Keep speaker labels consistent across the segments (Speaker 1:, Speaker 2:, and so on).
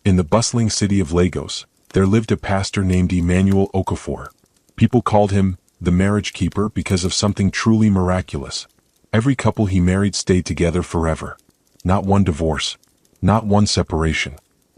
Speaker 1: In the bustling city of Lagos, there lived a pastor named Emmanuel Okafor. People called him the marriage keeper because of something truly miraculous. Every couple he married stayed together forever. Not one divorce. Not one separation.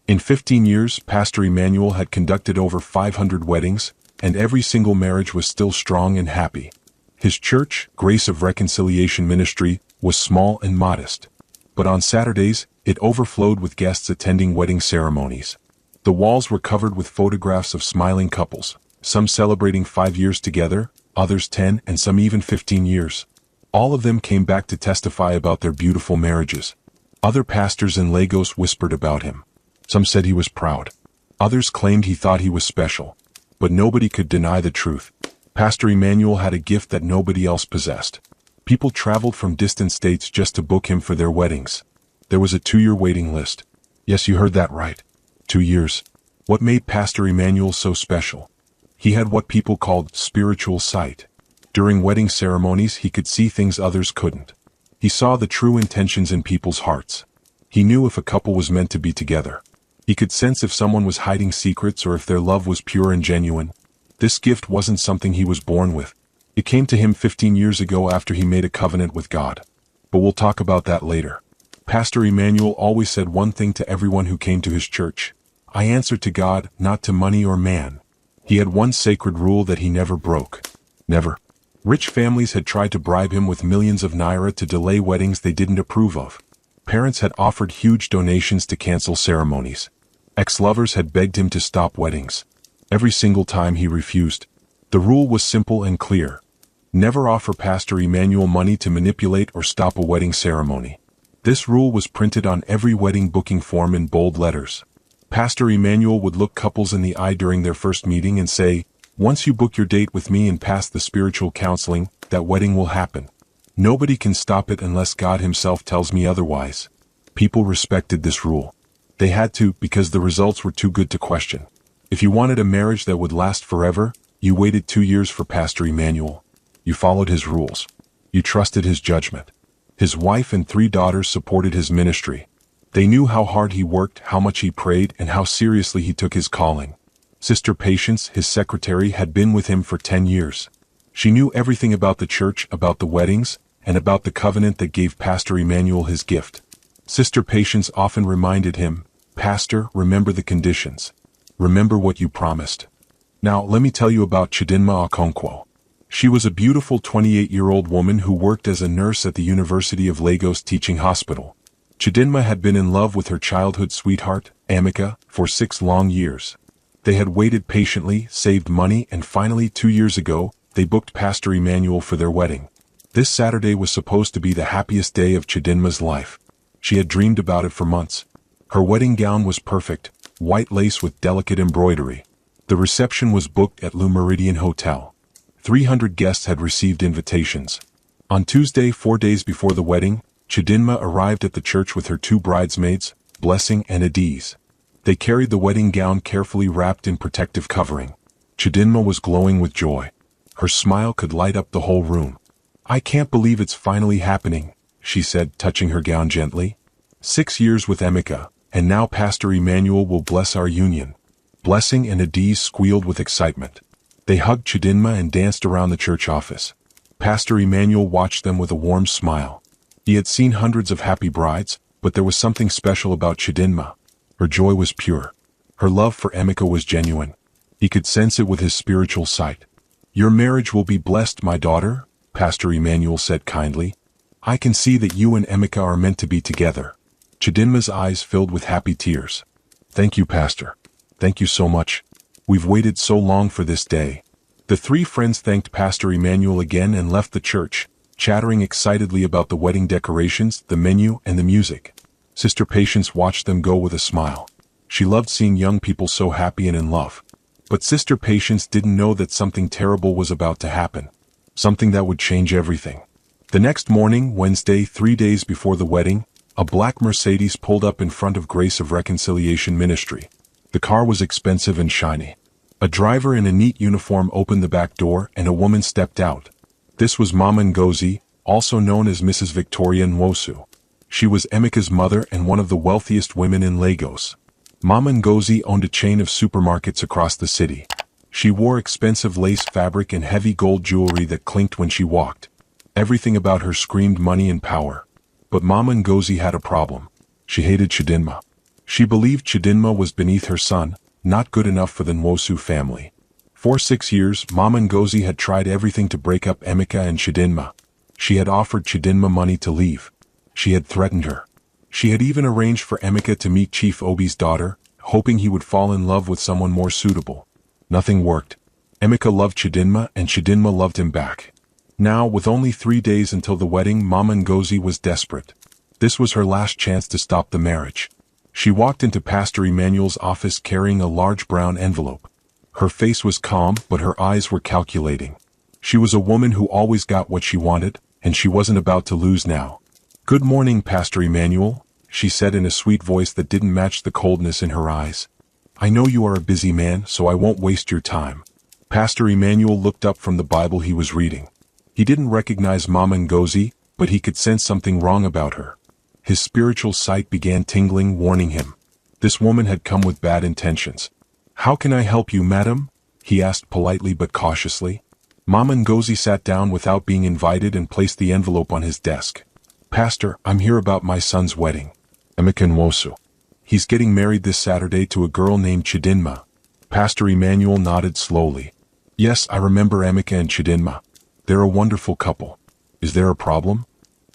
Speaker 1: In 15 years, Pastor Emmanuel had conducted over 500 weddings, and every single marriage was still strong and happy. His church, Grace of Reconciliation Ministry, was small and modest. But on Saturdays, it overflowed with guests attending wedding ceremonies. The walls were covered with photographs of smiling couples, some celebrating 5 years together, others 10, and some even 15 years. All of them came back to testify about their beautiful marriages. Other pastors in Lagos whispered about him. Some said he was proud. Others claimed he thought he was special. But nobody could deny the truth. Pastor Emmanuel had a gift that nobody else possessed. People traveled from distant states just to book him for their weddings. There was a 2-year waiting list. Yes, you heard that right. 2 years. What made Pastor Emmanuel so special? He had what people called spiritual sight. During wedding ceremonies, he could see things others couldn't. He saw the true intentions in people's hearts. He knew if a couple was meant to be together. He could sense if someone was hiding secrets or if their love was pure and genuine. This gift wasn't something he was born with. It came to him 15 years ago after he made a covenant with God. But we'll talk about that later. Pastor Emmanuel always said one thing to everyone who came to his church. I answer to God, not to money or man. He had one sacred rule that he never broke. Never. Rich families had tried to bribe him with millions of naira to delay weddings they didn't approve of. Parents had offered huge donations to cancel ceremonies. Ex-lovers had begged him to stop weddings. Every single time he refused. The rule was simple and clear. Never offer Pastor Emmanuel money to manipulate or stop a wedding ceremony. This rule was printed on every wedding booking form in bold letters. Pastor Emmanuel would look couples in the eye during their first meeting and say, once you book your date with me and pass the spiritual counseling, that wedding will happen. Nobody can stop it unless God himself tells me otherwise. People respected this rule. They had to because the results were too good to question. If you wanted a marriage that would last forever, you waited 2 years for Pastor Emmanuel. You followed his rules. You trusted his judgment. His wife and 3 daughters supported his ministry. They knew how hard he worked, how much he prayed, and how seriously he took his calling. Sister Patience, his secretary, had been with him for 10 years. She knew everything about the church, about the weddings, and about the covenant that gave Pastor Emmanuel his gift. Sister Patience often reminded him, Pastor, remember the conditions. Remember what you promised. Now, let me tell you about Chidinma Okonkwo. She was a beautiful 28-year-old woman who worked as a nurse at the University of Lagos Teaching Hospital. Chidinma had been in love with her childhood sweetheart, Amika, for 6 long years. They had waited patiently, saved money, and finally 2 years ago, they booked Pastor Emmanuel for their wedding. This Saturday was supposed to be the happiest day of Chidinma's life. She had dreamed about it for months. Her wedding gown was perfect, white lace with delicate embroidery. The reception was booked at Le Méridien Hotel. 300 guests had received invitations. On Tuesday, 4 days before the wedding, Chidinma arrived at the church with her 2 bridesmaids, Blessing and Adiz. They carried the wedding gown carefully wrapped in protective covering. Chidinma was glowing with joy. Her smile could light up the whole room. I can't believe it's finally happening, she said, touching her gown gently. 6 years with Emika, and now Pastor Emmanuel will bless our union. Blessing and Adiz squealed with excitement. They hugged Chidinma and danced around the church office. Pastor Emmanuel watched them with a warm smile. He had seen hundreds of happy brides, but there was something special about Chidinma. Her joy was pure. Her love for Emika was genuine. He could sense it with his spiritual sight. Your marriage will be blessed, my daughter, Pastor Emmanuel said kindly. I can see that you and Emika are meant to be together. Chidinma's eyes filled with happy tears. Thank you, Pastor. Thank you so much. We've waited so long for this day. The 3 friends thanked Pastor Emmanuel again and left the church, chattering excitedly about the wedding decorations, the menu, and the music. Sister Patience watched them go with a smile. She loved seeing young people so happy and in love. But Sister Patience didn't know that something terrible was about to happen. Something that would change everything. The next morning, Wednesday, 3 days before the wedding, a black Mercedes pulled up in front of Grace of Reconciliation Ministry. The car was expensive and shiny. A driver in a neat uniform opened the back door and a woman stepped out. This was Mama Ngozi, also known as Mrs. Victoria Nwosu. She was Emika's mother and one of the wealthiest women in Lagos. Mama Ngozi owned a chain of supermarkets across the city. She wore expensive lace fabric and heavy gold jewelry that clinked when she walked. Everything about her screamed money and power. But Mama Ngozi had a problem. She hated Chidinma. She believed Chidinma was beneath her son, not good enough for the Nwosu family. For 6 years, Mama Ngozi had tried everything to break up Emeka and Chidinma. She had offered Chidinma money to leave. She had threatened her. She had even arranged for Emeka to meet Chief Obi's daughter, hoping he would fall in love with someone more suitable. Nothing worked. Emeka loved Chidinma and Chidinma loved him back. Now, with only 3 days until the wedding, Mama Ngozi was desperate. This was her last chance to stop the marriage. She walked into Pastor Emmanuel's office carrying a large brown envelope. Her face was calm, but her eyes were calculating. She was a woman who always got what she wanted, and she wasn't about to lose now. "Good morning, Pastor Emmanuel," she said in a sweet voice that didn't match the coldness in her eyes. "I know you are a busy man, so I won't waste your time." Pastor Emmanuel looked up from the Bible he was reading. He didn't recognize Mama Ngozi, but he could sense something wrong about her. His spiritual sight began tingling, warning him. This woman had come with bad intentions. "How can I help you, madam?" he asked politely but cautiously. Mama Ngozi sat down without being invited and placed the envelope on his desk. "Pastor, I'm here about my son's wedding. Emeka Nwosu. He's getting married this Saturday to a girl named Chidinma." Pastor Emmanuel nodded slowly. "Yes, I remember Emeka and Chidinma. They're a wonderful couple. Is there a problem?"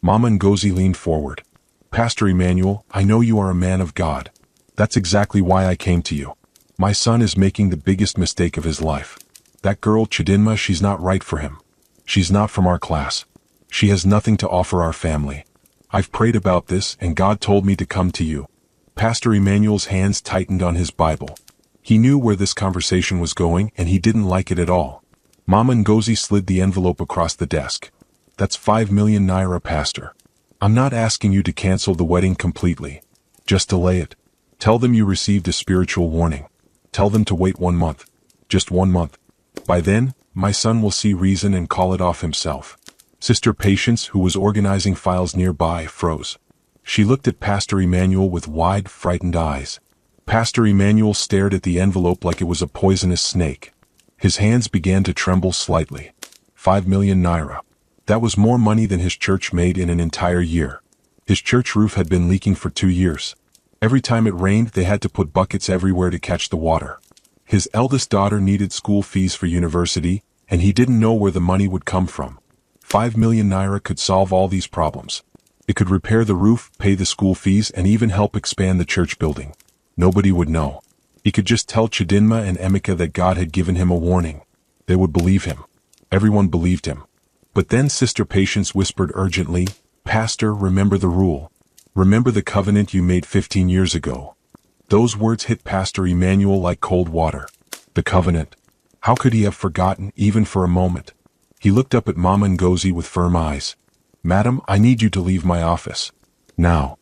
Speaker 1: Mama Ngozi leaned forward. "Pastor Emmanuel, I know you are a man of God. That's exactly why I came to you. My son is making the biggest mistake of his life. That girl Chidinma, she's not right for him. She's not from our class. She has nothing to offer our family. I've prayed about this and God told me to come to you." Pastor Emmanuel's hands tightened on his Bible. He knew where this conversation was going and he didn't like it at all. Mama Ngozi slid the envelope across the desk. "That's 5 million naira, Pastor. I'm not asking you to cancel the wedding completely. Just delay it. Tell them you received a spiritual warning. Tell them to wait 1 month. Just 1 month. By then, my son will see reason and call it off himself." Sister Patience, who was organizing files nearby, froze. She looked at Pastor Emmanuel with wide, frightened eyes. Pastor Emmanuel stared at the envelope like it was a poisonous snake. His hands began to tremble slightly. 5 million naira. That was more money than his church made in an entire year. His church roof had been leaking for 2 years. Every time it rained, they had to put buckets everywhere to catch the water. His eldest daughter needed school fees for university, and he didn't know where the money would come from. 5 million naira could solve all these problems. It could repair the roof, pay the school fees, and even help expand the church building. Nobody would know. He could just tell Chidinma and Emeka that God had given him a warning. They would believe him. Everyone believed him. But then Sister Patience whispered urgently, "Pastor, remember the rule. Remember the covenant you made 15 years ago." Those words hit Pastor Emmanuel like cold water. The covenant. How could he have forgotten, even for a moment? He looked up at Mama Ngozi with firm eyes. "Madam, I need you to leave my office. Now."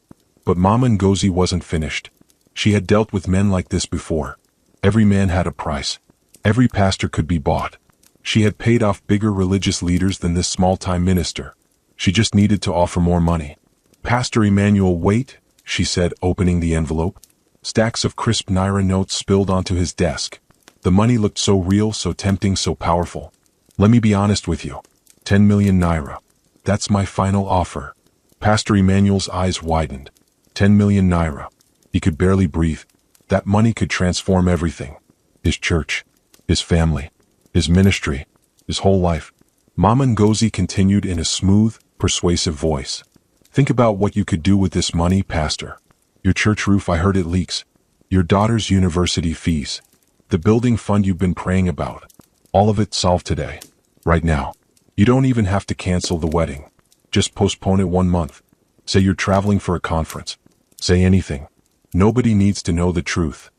Speaker 1: But Mama Ngozi wasn't finished. She had dealt with men like this before. Every man had a price. Every pastor could be bought. She had paid off bigger religious leaders than this small-time minister. She just needed to offer more money. "Pastor Emmanuel, wait," she said, opening the envelope. Stacks of crisp naira notes spilled onto his desk. The money looked so real, so tempting, so powerful. "Let me be honest with you. 10 million naira. That's my final offer." Pastor Emmanuel's eyes widened. 10 million naira. He could barely breathe. That money could transform everything. His church. His family. His ministry. His whole life. Mama Ngozi continued in a smooth, persuasive voice. "Think about what you could do with this money, Pastor. Your church roof, I heard it leaks. Your daughter's university fees. The building fund you've been praying about. All of it solved today. Right now. You don't even have to cancel the wedding. Just postpone it 1 month. Say you're traveling for a conference. Say anything. Nobody needs to know the truth."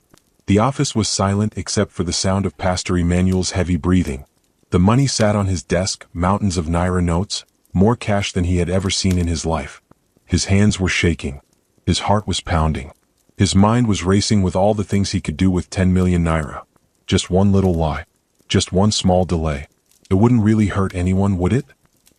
Speaker 1: The office was silent except for the sound of Pastor Emmanuel's heavy breathing. The money sat on his desk, mountains of naira notes, more cash than he had ever seen in his life. His hands were shaking. His heart was pounding. His mind was racing with all the things he could do with 10 million naira. Just one little lie. Just one small delay. It wouldn't really hurt anyone, would it?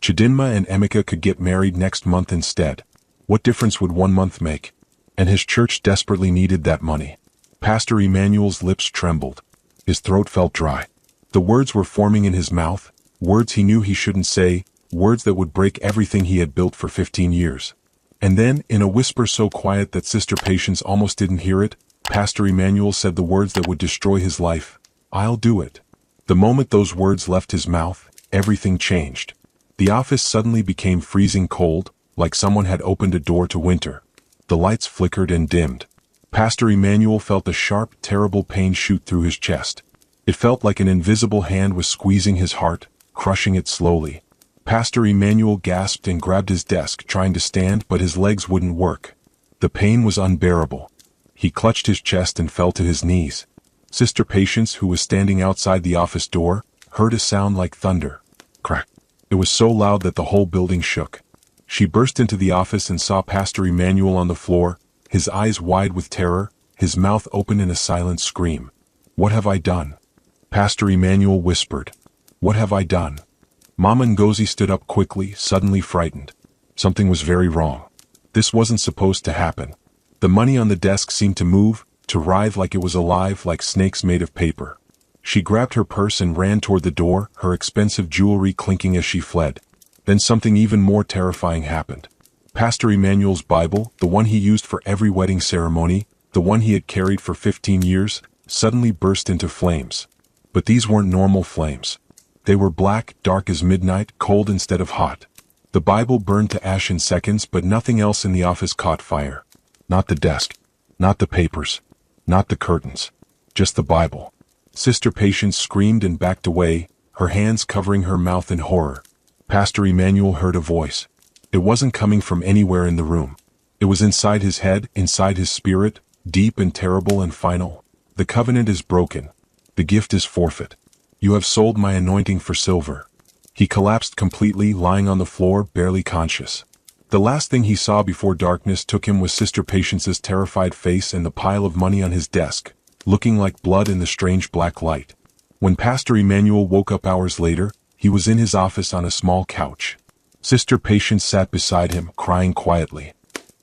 Speaker 1: Chidinma and Emeka could get married next month instead. What difference would 1 month make? And his church desperately needed that money. Pastor Emmanuel's lips trembled. His throat felt dry. The words were forming in his mouth, words he knew he shouldn't say, words that would break everything he had built for 15 years. And then, in a whisper so quiet that Sister Patience almost didn't hear it, Pastor Emmanuel said the words that would destroy his life. "I'll do it." The moment those words left his mouth, everything changed. The office suddenly became freezing cold, like someone had opened a door to winter. The lights flickered and dimmed. Pastor Emmanuel felt a sharp, terrible pain shoot through his chest. It felt like an invisible hand was squeezing his heart, crushing it slowly. Pastor Emmanuel gasped and grabbed his desk, trying to stand, but his legs wouldn't work. The pain was unbearable. He clutched his chest and fell to his knees. Sister Patience, who was standing outside the office door, heard a sound like thunder. Crack. It was so loud that the whole building shook. She burst into the office and saw Pastor Emmanuel on the floor, his eyes wide with terror, his mouth open in a silent scream. "What have I done?" Pastor Emmanuel whispered. "What have I done?" Mama Ngozi stood up quickly, suddenly frightened. Something was very wrong. This wasn't supposed to happen. The money on the desk seemed to move, to writhe like it was alive, like snakes made of paper. She grabbed her purse and ran toward the door, her expensive jewelry clinking as she fled. Then something even more terrifying happened. Pastor Emmanuel's Bible, the one he used for every wedding ceremony, the one he had carried for 15 years, suddenly burst into flames. But these weren't normal flames. They were black, dark as midnight, cold instead of hot. The Bible burned to ash in seconds, but nothing else in the office caught fire. Not the desk. Not the papers. Not the curtains. Just the Bible. Sister Patience screamed and backed away, her hands covering her mouth in horror. Pastor Emmanuel heard a voice. It wasn't coming from anywhere in the room. It was inside his head, inside his spirit, deep and terrible and final. "The covenant is broken. The gift is forfeit. You have sold my anointing for silver." He collapsed completely, lying on the floor, barely conscious. The last thing he saw before darkness took him was Sister Patience's terrified face and the pile of money on his desk, looking like blood in the strange black light. When Pastor Emmanuel woke up hours later, he was in his office on a small couch. Sister Patience sat beside him, crying quietly.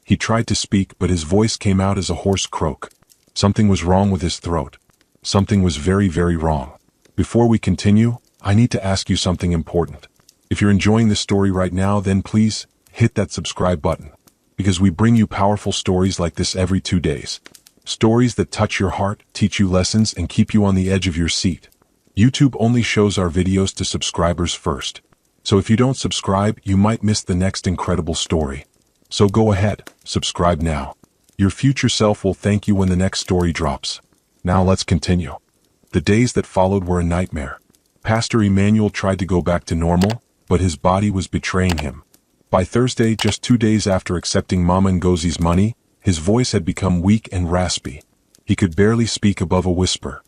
Speaker 1: He tried to speak, but his voice came out as a hoarse croak. Something was wrong with his throat. Something was very, very wrong. Before we continue, I need to ask you something important. If you're enjoying this story right now, then please hit that subscribe button, because we bring you powerful stories like this every 2 days. Stories that touch your heart, teach you lessons, and keep you on the edge of your seat. YouTube only shows our videos to subscribers first. So if you don't subscribe, you might miss the next incredible story. So go ahead, subscribe now. Your future self will thank you when the next story drops. Now let's continue. The days that followed were a nightmare. Pastor Emmanuel tried to go back to normal, but his body was betraying him. By Thursday, just 2 days after accepting Mama Ngozi's money, his voice had become weak and raspy. He could barely speak above a whisper.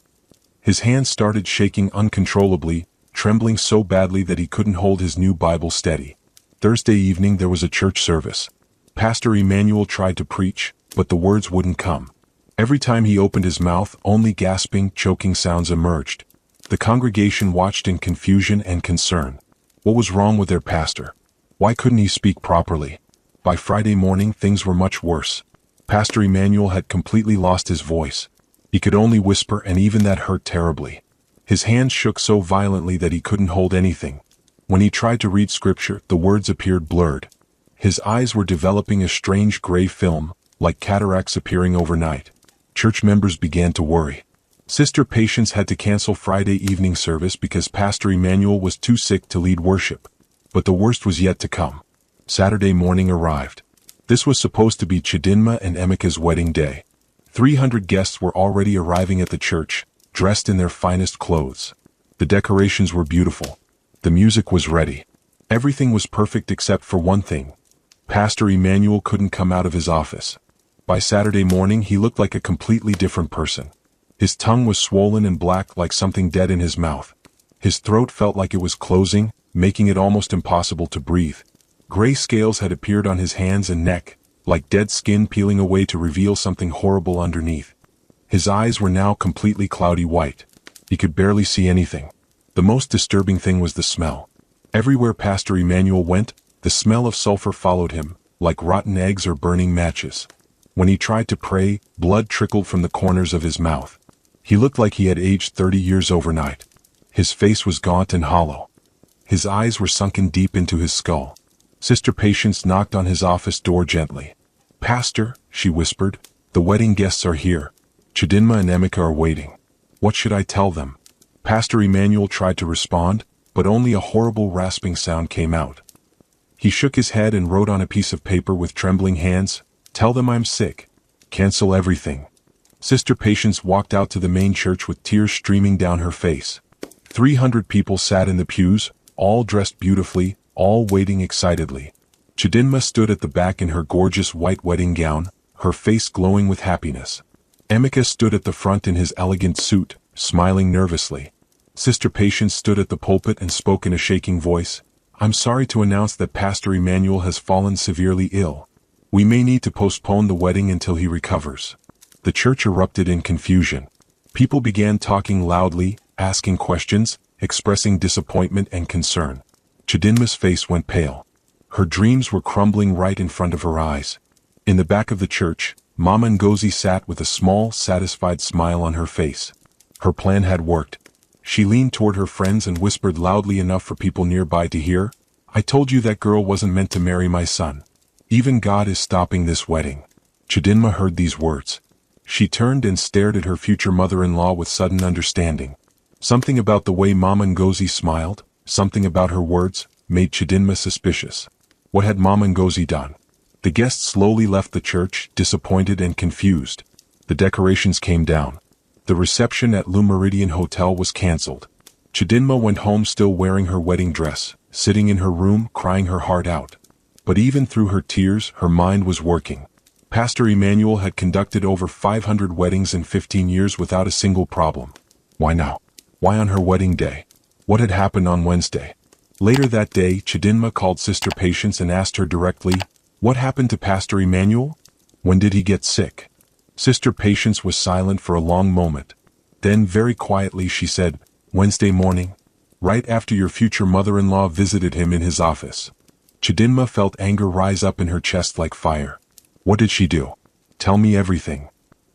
Speaker 1: His hands started shaking uncontrollably, trembling so badly that he couldn't hold his new Bible steady. Thursday evening there was a church service. Pastor Emmanuel tried to preach, but the words wouldn't come. Every time he opened his mouth, only gasping, choking sounds emerged. The congregation watched in confusion and concern. What was wrong with their pastor? Why couldn't he speak properly? By Friday morning, things were much worse. Pastor Emmanuel had completely lost his voice. He could only whisper, and even that hurt terribly. His hands shook so violently that he couldn't hold anything. When he tried to read scripture, the words appeared blurred. His eyes were developing a strange gray film, like cataracts appearing overnight. Church members began to worry. Sister Patience had to cancel Friday evening service because Pastor Emmanuel was too sick to lead worship. But the worst was yet to come. Saturday morning arrived. This was supposed to be Chidinma and Emeka's wedding day. 300 guests were already arriving at the church, dressed in their finest clothes. The decorations were beautiful. The music was ready. Everything was perfect except for one thing. Pastor Emmanuel couldn't come out of his office. By Saturday morning he looked like a completely different person. His tongue was swollen and black like something dead in his mouth. His throat felt like it was closing, making it almost impossible to breathe. Gray scales had appeared on his hands and neck, like dead skin peeling away to reveal something horrible underneath. His eyes were now completely cloudy white. He could barely see anything. The most disturbing thing was the smell. Everywhere Pastor Emmanuel went, the smell of sulfur followed him, like rotten eggs or burning matches. When he tried to pray, blood trickled from the corners of his mouth. He looked like he had aged 30 years overnight. His face was gaunt and hollow. His eyes were sunken deep into his skull. Sister Patience knocked on his office door gently. "Pastor," she whispered, "the wedding guests are here. Chidinma and Emeka are waiting. What should I tell them?" Pastor Emmanuel tried to respond, but only a horrible rasping sound came out. He shook his head and wrote on a piece of paper with trembling hands, "Tell them I'm sick. Cancel everything." Sister Patience walked out to the main church with tears streaming down her face. 300 people sat in the pews, all dressed beautifully, all waiting excitedly. Chidinma stood at the back in her gorgeous white wedding gown, her face glowing with happiness. Emeka stood at the front in his elegant suit, smiling nervously. Sister Patience stood at the pulpit and spoke in a shaking voice, "I'm sorry to announce that Pastor Emmanuel has fallen severely ill. We may need to postpone the wedding until he recovers." The church erupted in confusion. People began talking loudly, asking questions, expressing disappointment and concern. Chidinma's face went pale. Her dreams were crumbling right in front of her eyes. In the back of the church, Mama Ngozi sat with a small, satisfied smile on her face. Her plan had worked. She leaned toward her friends and whispered loudly enough for people nearby to hear, "I told you that girl wasn't meant to marry my son. Even God is stopping this wedding." Chidinma heard these words. She turned and stared at her future mother-in-law with sudden understanding. Something about the way Mama Ngozi smiled, something about her words, made Chidinma suspicious. What had Mama Ngozi done? The guests slowly left the church, disappointed and confused. The decorations came down. The reception at Le Meridian Hotel was cancelled. Chidinma went home still wearing her wedding dress, sitting in her room crying her heart out. But even through her tears, her mind was working. Pastor Emmanuel had conducted over 500 weddings in 15 years without a single problem. Why now? Why on her wedding day? What had happened on Wednesday? Later that day, Chidinma called Sister Patience and asked her directly, "What happened to Pastor Emmanuel? When did he get sick?" Sister Patience was silent for a long moment. Then very quietly she said, "Wednesday morning, right after your future mother-in-law visited him in his office." Chidinma felt anger rise up in her chest like fire. What did she do? Tell me everything.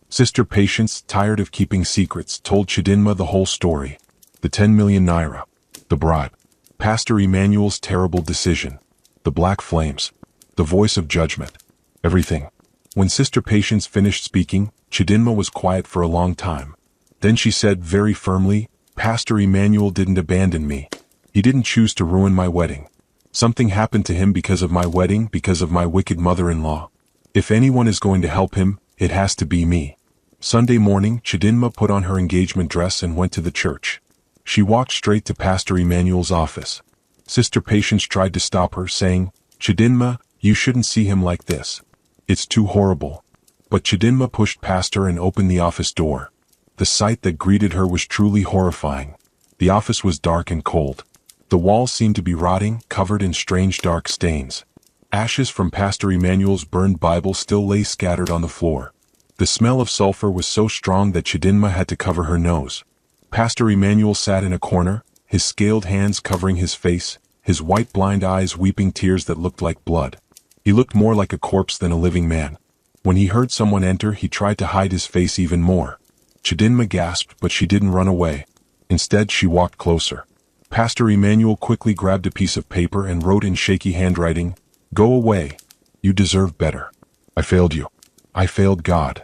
Speaker 1: Sister Patience, tired of keeping secrets, told Chidinma the whole story. The 10 million naira. The bribe. Pastor Emmanuel's terrible decision. The black flames. The voice of judgment. Everything. When Sister Patience finished speaking, Chidinma was quiet for a long time. Then she said very firmly, "Pastor Emmanuel didn't abandon me. He didn't choose to ruin my wedding. Something happened to him because of my wedding, because of my wicked mother-in-law. If anyone is going to help him, it has to be me." Sunday morning, Chidinma put on her engagement dress and went to the church. She walked straight to Pastor Emmanuel's office. Sister Patience tried to stop her, saying, "Chidinma, you shouldn't see him like this. It's too horrible." But Chidinma pushed past her and opened the office door. The sight that greeted her was truly horrifying. The office was dark and cold. The walls seemed to be rotting, covered in strange dark stains. Ashes from Pastor Emmanuel's burned Bible still lay scattered on the floor. The smell of sulfur was so strong that Chidinma had to cover her nose. Pastor Emmanuel sat in a corner, his scaled hands covering his face, his white blind eyes weeping tears that looked like blood. He looked more like a corpse than a living man. When he heard someone enter, he tried to hide his face even more. Chidinma gasped, but she didn't run away. Instead, she walked closer. Pastor Emmanuel quickly grabbed a piece of paper and wrote in shaky handwriting, "Go away. You deserve better. I failed you. I failed God."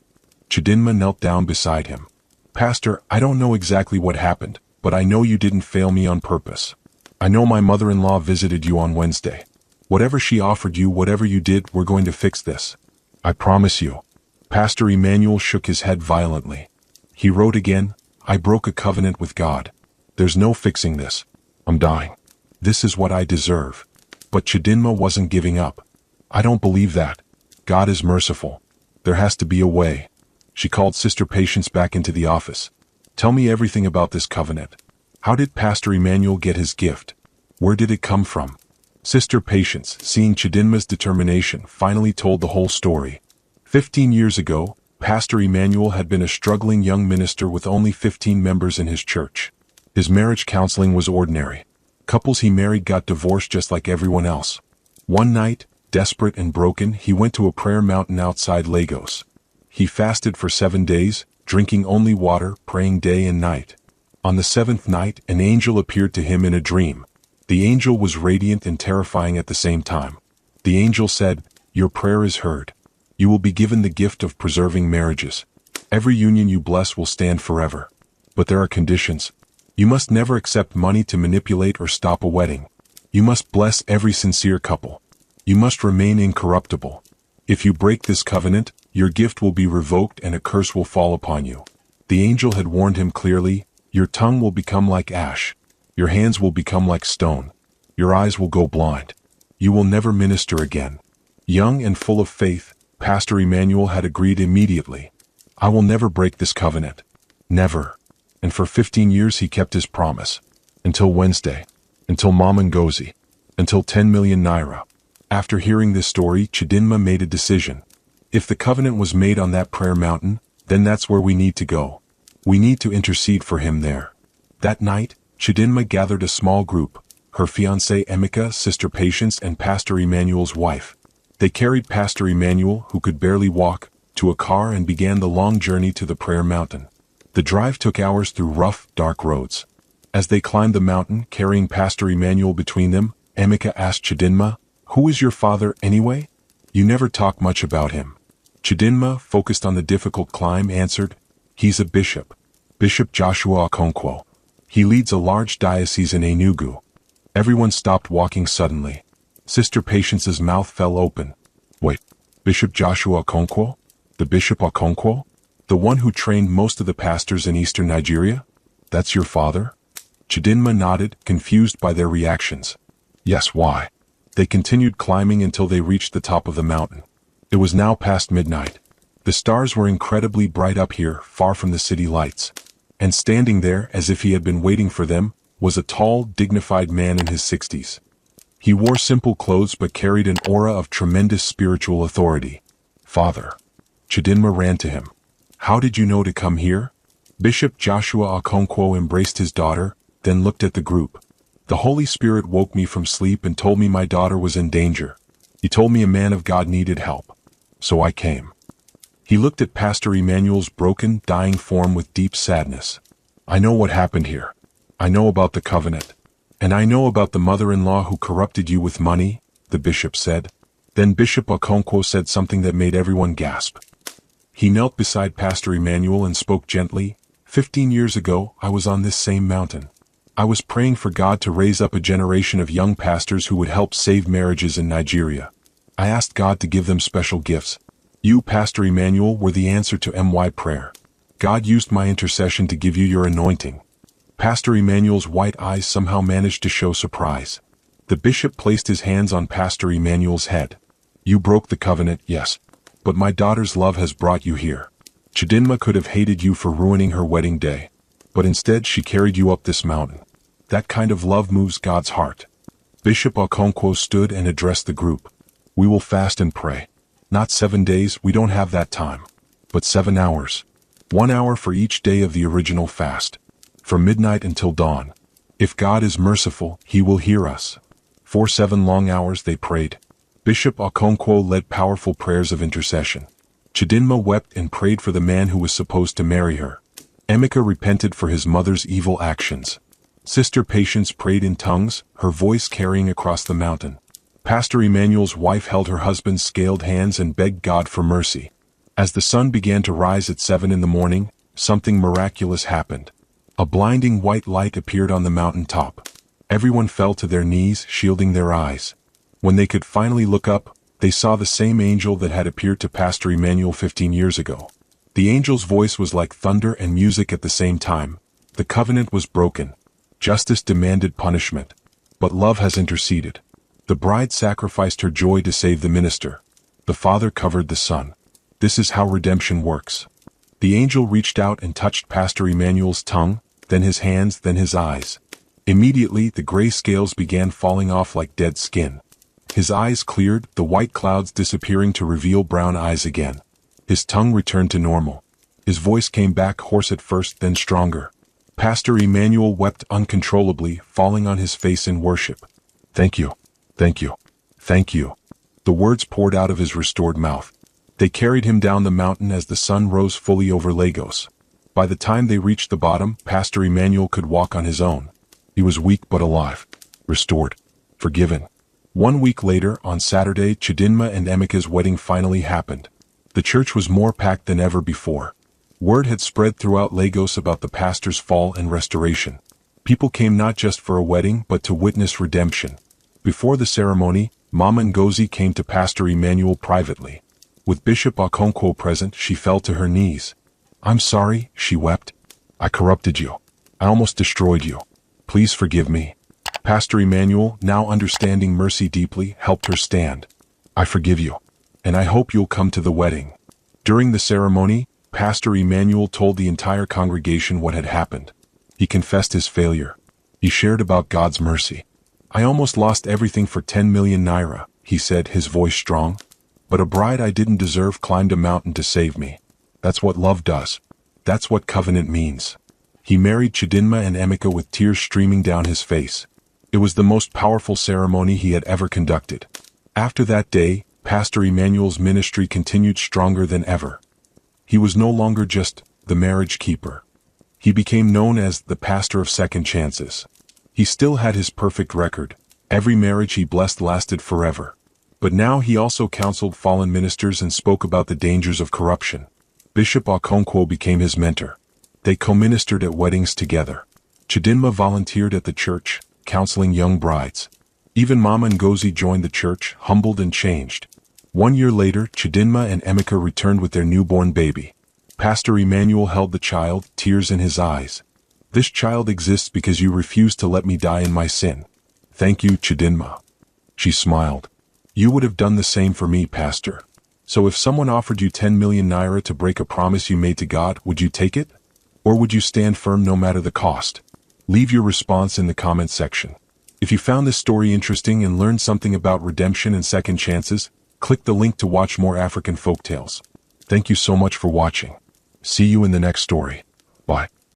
Speaker 1: Chidinma knelt down beside him. "Pastor, I don't know exactly what happened, but I know you didn't fail me on purpose. I know my mother-in-law visited you on Wednesday. Whatever she offered you, whatever you did, we're going to fix this. I promise you." Pastor Emmanuel shook his head violently. He wrote again, "I broke a covenant with God. There's no fixing this. I'm dying. This is what I deserve." But Chidinma wasn't giving up. "I don't believe that. God is merciful. There has to be a way." She called Sister Patience back into the office. "Tell me everything about this covenant. How did Pastor Emmanuel get his gift? Where did it come from?" Sister Patience, seeing Chidinma's determination, finally told the whole story. 15 years ago, Pastor Emmanuel had been a struggling young minister with only 15 members in his church. His marriage counseling was ordinary. Couples he married got divorced just like everyone else. One night, Desperate and broken, he went to a prayer mountain outside Lagos. He fasted for 7 days, drinking only water, praying day and night. On the 7th night, an angel appeared to him in a dream. The angel was radiant and terrifying at the same time. The angel said, "Your prayer is heard. You will be given the gift of preserving marriages. Every union you bless will stand forever. But there are conditions. You must never accept money to manipulate or stop a wedding. You must bless every sincere couple. You must remain incorruptible. If you break this covenant, your gift will be revoked and a curse will fall upon you." The angel had warned him clearly, "Your tongue will become like ash. Your hands will become like stone. Your eyes will go blind. You will never minister again." Young and full of faith, Pastor Emmanuel had agreed immediately. "I will never break this covenant. Never." And for 15 years he kept his promise. Until Wednesday. Until Mom Ngozi. Until 10 million naira. After hearing this story, Chidinma made a decision. If the covenant was made on that prayer mountain, then that's where we need to go. We need to intercede for him there. That night, Chidinma gathered a small group, her fiancée Emeka, Sister Patience, and Pastor Emmanuel's wife. They carried Pastor Emmanuel, who could barely walk, to a car and began the long journey to the prayer mountain. The drive took hours through rough, dark roads. As they climbed the mountain, carrying Pastor Emmanuel between them, Emeka asked Chidinma, "Who is your father anyway? You never talk much about him." Chidinma, focused on the difficult climb, answered, "He's a bishop. Bishop Joshua Okonkwo. He leads a large diocese in Enugu." Everyone stopped walking suddenly. Sister Patience's mouth fell open. "Wait, Bishop Joshua Okonkwo? The Bishop Okonkwo? The one who trained most of the pastors in eastern Nigeria? That's your father?" Chidinma nodded, confused by their reactions. "Yes, why?" They continued climbing until they reached the top of the mountain. It was now past midnight. The stars were incredibly bright up here, far from the city lights. And standing there, as if he had been waiting for them, was a tall, dignified man in his 60s. He wore simple clothes but carried an aura of tremendous spiritual authority. "Father." Chidinma ran to him. "How did you know to come here?" Bishop Joshua Okonkwo embraced his daughter, then looked at the group. "The Holy Spirit woke me from sleep and told me my daughter was in danger. He told me a man of God needed help. So I came." He looked at Pastor Emmanuel's broken, dying form with deep sadness. "I know what happened here. I know about the covenant. And I know about the mother-in-law who corrupted you with money," the bishop said. Then Bishop Okonkwo said something that made everyone gasp. He knelt beside Pastor Emmanuel and spoke gently. 15 years ago, I was on this same mountain. I was praying for God to raise up a generation of young pastors who would help save marriages in Nigeria. I asked God to give them special gifts. You, Pastor Emmanuel, were the answer to MY prayer. God used my intercession to give you your anointing." Pastor Emmanuel's white eyes somehow managed to show surprise. The bishop placed his hands on Pastor Emmanuel's head. "You broke the covenant, yes. But my daughter's love has brought you here. Chidinma could have hated you for ruining her wedding day. But instead she carried you up this mountain. That kind of love moves God's heart." Bishop Okonkwo stood and addressed the group. "We will fast and pray. Not 7 days, we don't have that time. But 7 hours. 1 hour for each day of the original fast. From midnight until dawn. If God is merciful, he will hear us." For 7 long hours they prayed. Bishop Okonkwo led powerful prayers of intercession. Chidinma wept and prayed for the man who was supposed to marry her. Emeka repented for his mother's evil actions. Sister Patience prayed in tongues, her voice carrying across the mountain. Pastor Emmanuel's wife held her husband's scaled hands and begged God for mercy. As the sun began to rise at 7 in the morning, something miraculous happened. A blinding white light appeared on the mountain top. Everyone fell to their knees, shielding their eyes. When they could finally look up, they saw the same angel that had appeared to Pastor Emmanuel 15 years ago. The angel's voice was like thunder and music at the same time. The covenant was broken. Justice demanded punishment. But love has interceded. The bride sacrificed her joy to save the minister. The father covered the son. This is how redemption works. The angel reached out and touched Pastor Emmanuel's tongue, then his hands, then his eyes. Immediately, the gray scales began falling off like dead skin. His eyes cleared, the white clouds disappearing to reveal brown eyes again. His tongue returned to normal. His voice came back hoarse at first, then stronger. Pastor Emmanuel wept uncontrollably, falling on his face in worship. "Thank you. Thank you. Thank you." The words poured out of his restored mouth. They carried him down the mountain as the sun rose fully over Lagos. By the time they reached the bottom, Pastor Emmanuel could walk on his own. He was weak but alive, restored, forgiven. 1 week later, on Saturday, Chidinma and Emeka's wedding finally happened. The church was more packed than ever before. Word had spread throughout Lagos about the pastor's fall and restoration. People came not just for a wedding but to witness redemption. Before the ceremony, Mama Ngozi came to Pastor Emmanuel privately. With Bishop Okonkwo present, she fell to her knees. "I'm sorry," she wept. "I corrupted you. I almost destroyed you. Please forgive me." Pastor Emmanuel, now understanding mercy deeply, helped her stand. "I forgive you, and I hope you'll come to the wedding." During the ceremony, Pastor Emmanuel told the entire congregation what had happened. He confessed his failure. He shared about God's mercy. "I almost lost everything for 10 million naira, he said, his voice strong. "But a bride I didn't deserve climbed a mountain to save me. That's what love does. That's what covenant means." He married Chidinma and Emeka with tears streaming down his face. It was the most powerful ceremony he had ever conducted. After that day, Pastor Emmanuel's ministry continued stronger than ever. He was no longer just the marriage keeper. He became known as the pastor of second chances. He still had his perfect record. Every marriage he blessed lasted forever. But now he also counseled fallen ministers and spoke about the dangers of corruption. Bishop Okonkwo became his mentor. They co-ministered at weddings together. Chidinma volunteered at the church, counseling young brides. Even Mama Ngozi joined the church, humbled and changed. 1 year later, Chidinma and Emeka returned with their newborn baby. Pastor Emmanuel held the child, tears in his eyes. "This child exists because you refused to let me die in my sin. Thank you, Chidinma." She smiled. "You would have done the same for me, Pastor. So if someone offered you 10 million naira to break a promise you made to God, would you take it? Or would you stand firm no matter the cost?" Leave your response in the comment section. If you found this story interesting and learned something about redemption and second chances, click the link to watch more African folktales. Thank you so much for watching. See you in the next story. Bye.